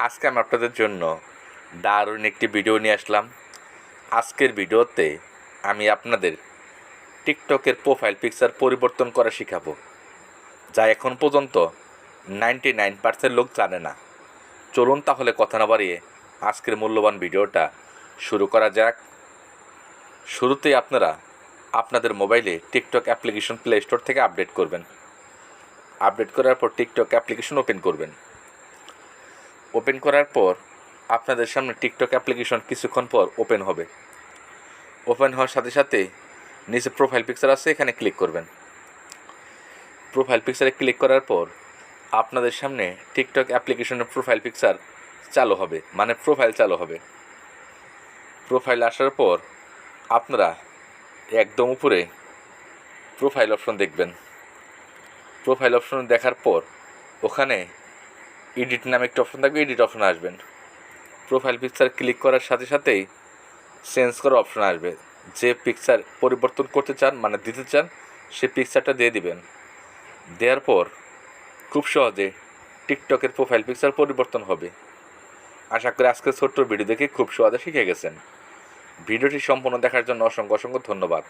আজকে আমি আপনাদের জন্য দারুণ একটি ভিডিও নিয়ে আসলাম। আজকের ভিডিওতে আমি আপনাদের টিকটকের প্রোফাইল পিকচার পরিবর্তন করা শেখাবো, যা এখন পর্যন্ত 99% লোক জানে না। চলুন তাহলে কথা না বাড়িয়ে আজকের মূল্যবান ভিডিওটা শুরু করা যাক। শুরুতেই আপনারা আপনাদের মোবাইলে টিকটক অ্যাপ্লিকেশন প্লে স্টোর থেকে আপডেট করবেন। আপডেট করার পর টিকটক অ্যাপ্লিকেশন ওপেন করবেন। ওপেন করার পর আপনাদের সামনে টিকটক অ্যাপ্লিকেশন কিছুক্ষণ পর ওপেন হবে। ওপেন হওয়ার সাথে সাথে নিচে প্রোফাইল পিকচার আছে, এখানে ক্লিক করবেন। প্রোফাইল পিকচারে ক্লিক করার পর আপনাদের সামনে টিকটক অ্যাপ্লিকেশনের প্রোফাইল পিকচার চালু হবে, মানে প্রোফাইল চালু হবে। প্রোফাইল আসার পর আপনারা একদম উপরে প্রোফাইল অপশন দেখবেন। প্রোফাইল অপশন দেখার পর ওখানে এডিট নামে একটা অপশন থাকবে, এডিট অপশন আসবেন। প্রোফাইল পিকচার ক্লিক করার সাথে সাথেই চেঞ্জ করার অপশন আসবে। যে পিকচার পরিবর্তন করতে চান, মানে দিতে চান, সে পিকচারটা দিয়ে দিবেন। দেওয়ার পর খুব সহজে টিকটকের প্রোফাইল পিকচার পরিবর্তন হবে। আশা করি আজকের ছোট্ট ভিডিও দেখে খুব সহজে শিখে গেছেন। ভিডিওটি সম্পূর্ণ দেখার জন্য অসংখ্য ধন্যবাদ।